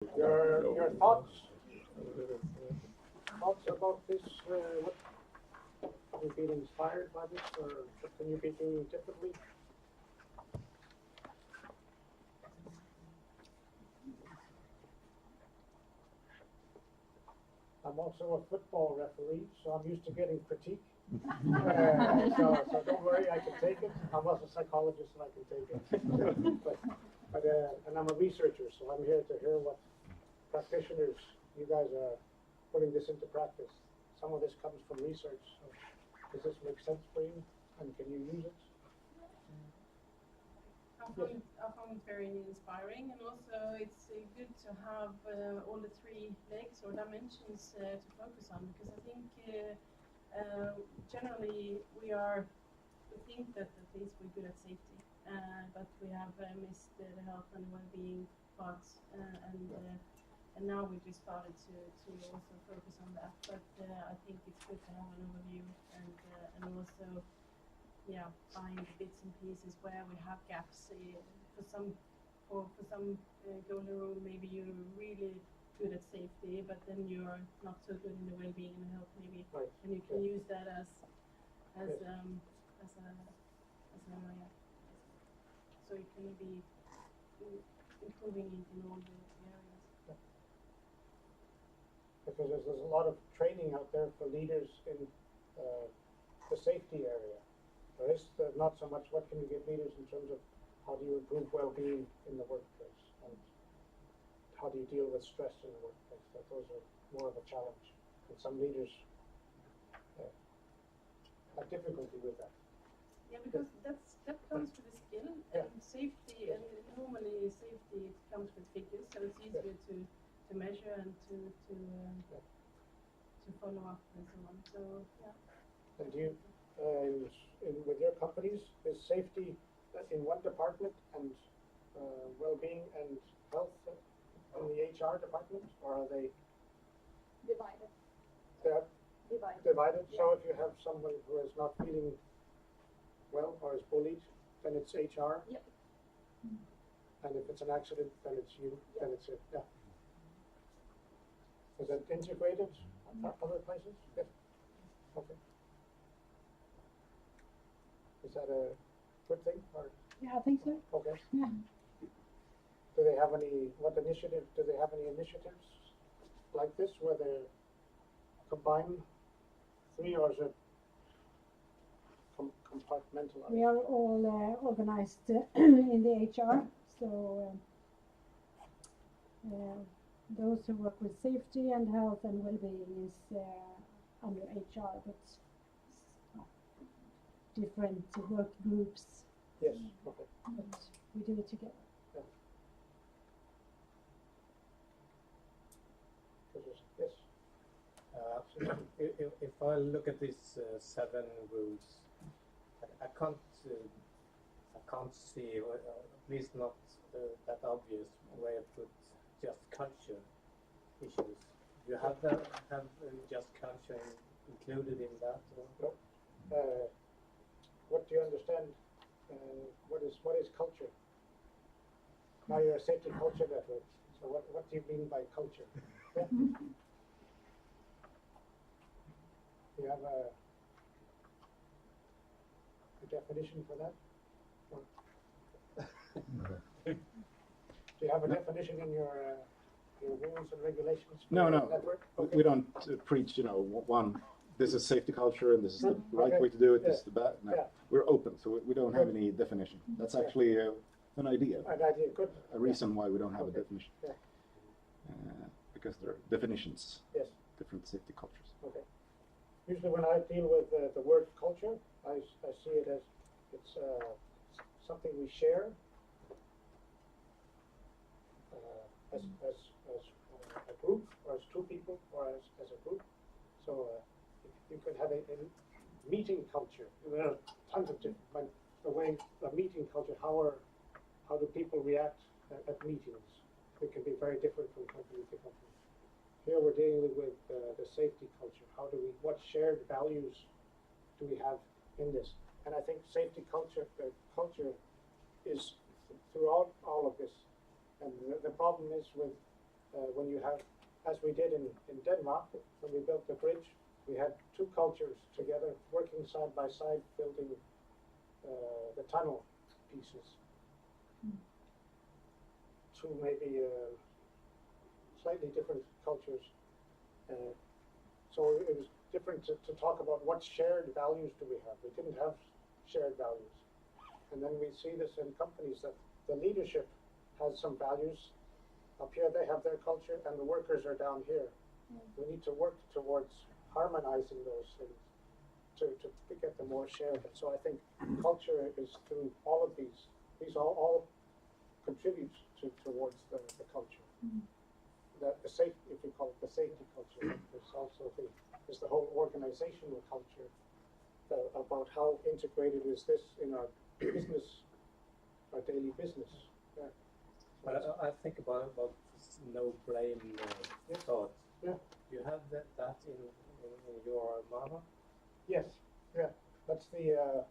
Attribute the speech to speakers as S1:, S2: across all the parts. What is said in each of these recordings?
S1: Your thoughts about this? Have you been inspired by this, or what can you be doing differently? I'm also a football referee, so I'm used to getting critique. So don't worry, I can take it. I'm also a psychologist, and I can take it. And I'm a researcher, so I'm here to hear what practitioners, you guys are putting this into practice. Some of this comes from research. So does this make sense for you? And can you use it?
S2: I found it very inspiring, and also it's good to have all the three legs or dimensions to focus on, because I think generally we think that at least we're good at safety, but we have missed the health and well-being parts, and now we just started to also focus on that. But I think it's good to have an overview and also find bits and pieces where we have gaps. For some goalie role, maybe you're really good at safety, but then you're not so good in the well-being and health, maybe, right. And you can use that as an area. So you can be improving it in all the areas. Yeah.
S1: Because there's a lot of training out there for leaders in the safety area. There is not so much what can you give leaders in terms of how do you improve well-being in the workplace, and how do you deal with stress in the workplace. That those are more of a challenge, and some leaders have difficulty with that.
S2: Yeah, because that comes with the skill, and safety, and normally safety comes with figures, so it's easier to measure and to follow up and so on. So yeah.
S1: And do you? With your companies, is safety in one department and well-being and health in the HR department, or are they
S3: divided?
S1: They're divided.
S3: Yeah.
S1: So if you have someone who is not feeling well or is bullied, then it's HR.
S3: Yep.
S1: And if it's an accident, then it's you.
S3: Yep.
S1: Then it's it. Yeah. Is that integrated other places? Yes. Okay. Is that a good thing, or?
S3: Yeah, I think so.
S1: Okay.
S3: Yeah.
S1: Do they have any initiatives like this where they combine three, or is it compartmentalized?
S3: We are all organized in the HR, so those who work with safety and health and well-being is under HR, but different work groups.
S1: Yes. Okay.
S3: But we do it together.
S1: Yeah. Yes.
S4: If I look at these 7 rules, I can't see, or at least not that obvious, where I put just culture issues. Do you have just culture included in that? Or?
S1: No. What do you understand? What is culture? Now you're a safety culture network. So what do you mean by culture? Yeah. Do you have a definition for that? Do you have a definition in your rules and regulations for
S5: No.
S1: network? Okay.
S5: We don't preach, one, this is safety culture and this is the right way to do it, this is the bad. No, we're open, so we don't have any definition. That's actually an idea.
S1: An idea, good.
S5: A reason why we don't have a
S1: Okay.
S5: definition.
S1: Yeah.
S5: Because there are definitions,
S1: Yes.
S5: different safety cultures.
S1: Okay. Usually when I deal with the word culture, I see it as it's something we share as a group, or as two people, or as a group. So you could have a meeting culture. There are tons of different, the way a meeting culture, how do people react at meetings? It can be very different from company to company. Here we're dealing with the safety culture. What shared values do we have in this? And I think safety culture is throughout all of this. And the problem is with when you have, as we did in Denmark, when we built the bridge, we had two cultures together working side by side building the tunnel pieces. Two maybe slightly different cultures. So it was different to talk about what shared values do we have. We didn't have shared values. And then we see this in companies that the leadership has some values. Up here they have their culture and the workers are down here. We need to work towards harmonizing those things to get them more shared. And so I think culture is through all of these. These all contribute towards the culture. The safety, if you call it the safety culture, there's also there's the whole organizational culture about how integrated is this in our business, our daily business. Yeah.
S4: But I think about this no blame thought.
S1: Yeah.
S4: You have that in your manner?
S1: Yes. Yeah. That's the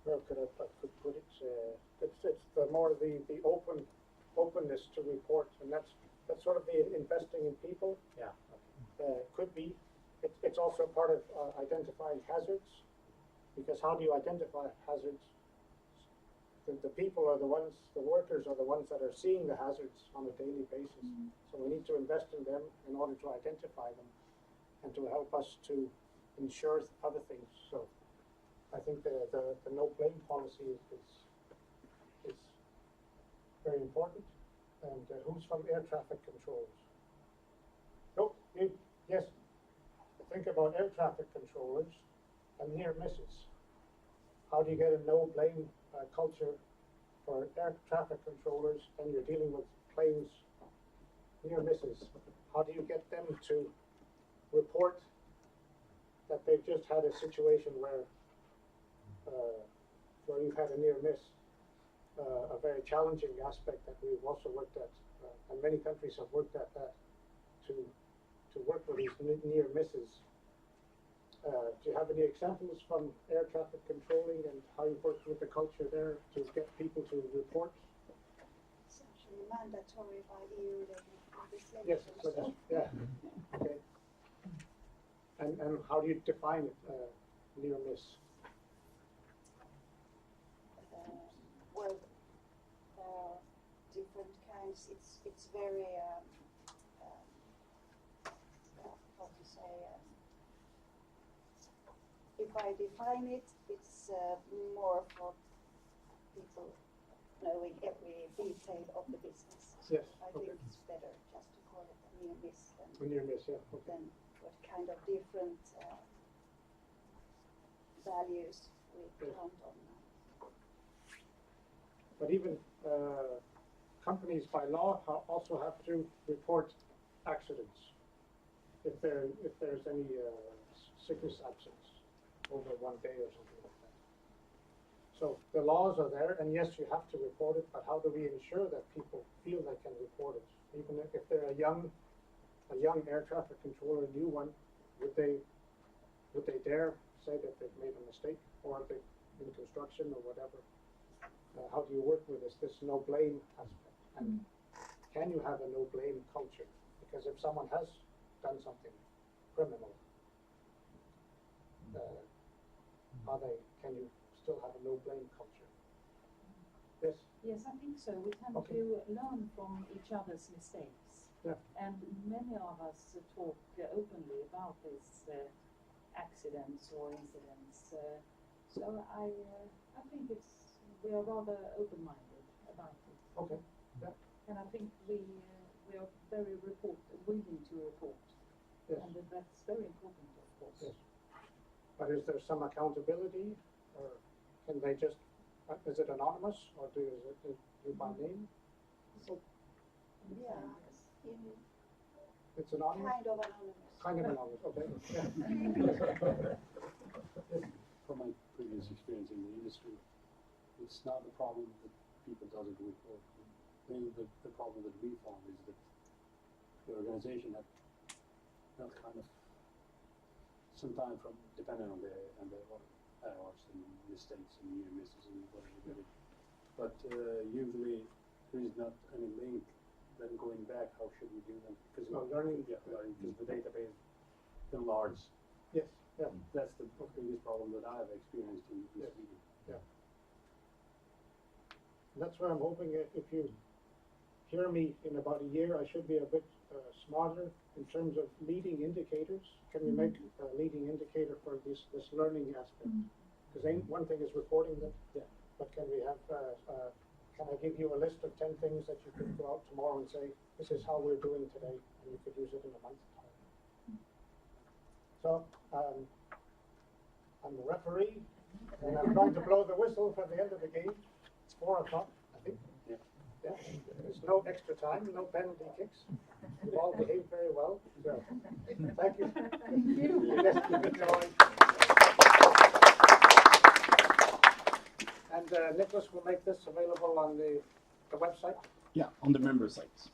S1: where could I could put it? It's the more the openness to report, and that's sort of the investing in people.
S4: Yeah.
S1: Could be. It's also part of identifying hazards, because how do you identify hazards? The people are the ones, the workers are the ones that are seeing the hazards on a daily basis. So we need to invest in them in order to identify them and to help us to ensure other things. So I think the no blame policy is very important. And who's from air traffic controllers? Nope. Yes. Think about air traffic controllers and near misses. How do you get a no blame culture for air traffic controllers and you're dealing with planes near misses? How do you get them to report that they've just had a situation where you've had a near miss? A very challenging aspect that we've also worked at, and many countries have worked at that, to work with these near misses. Do you have any examples from air traffic controlling and how you worked with the culture there to get people to report?
S6: It's actually mandatory by EU legislation.
S1: Yes, yeah. Okay. And how do you define it, near miss?
S6: Well, there are different kinds. It's very how to say. If I define it, it's more for people knowing every detail of the business.
S1: Yes.
S6: I
S1: Okay.
S6: think it's better just to call it a near miss
S1: Near miss, yeah. Okay.
S6: than what kind of different values we count on.
S1: But even companies by law also have to report accidents if there's any sickness absence over 1 day or something like that. So the laws are there, and yes, you have to report it. But how do we ensure that people feel they can report it, even if they're a young air traffic controller, a new one? Would they dare say that they've made a mistake, or they in construction or whatever? How do you work with this no blame aspect? And can you have a no blame culture? Because if someone has done something criminal, can you still have a no blame culture? Yes.
S7: Yes, I think so. We tend
S1: Okay.
S7: to learn from each other's mistakes.
S1: Yeah.
S7: And many of us talk openly about these accidents or incidents. So I think we are rather open-minded about it.
S1: Okay. Yeah.
S7: And I think we are very willing to report.
S1: Yes.
S7: And that's very important, of course.
S1: Yes. But is there some accountability, or can they just? Is it anonymous, or is it by name?
S7: So,
S6: Yeah,
S1: It's anonymous.
S6: kind of anonymous.
S1: Kind of anonymous. Okay. Yeah.
S8: From my previous experience in the industry, it's not the problem that people doesn't report. Maybe the problem that we found is that the organization had that kind of sometimes from depending on the errors and mistakes and near misses and whatever. But usually there is not any link, then going back, how should we do that? Because
S1: learning.
S8: Yeah, learning, because the database enlarges.
S1: Yes, yeah.
S8: That's the biggest problem that I have experienced in this
S1: Yes.
S8: meeting.
S1: That's why I'm hoping if you hear me in about a year, I should be a bit smarter in terms of leading indicators. Can we make a leading indicator for this learning aspect? Because one thing is reporting them, but can we have, can I give you a list of 10 things that you could go out tomorrow and say, this is how we're doing today, and you could use it in a month's time. So, I'm the referee, and I'm going to blow the whistle for the end of the game. It's 4 o'clock, I think. Yeah. There's no extra time, no penalty kicks. You've all behaved very well. So, thank you. Yes, keep it going. And Nicholas will make this available on the website.
S5: Yeah, on the member sites.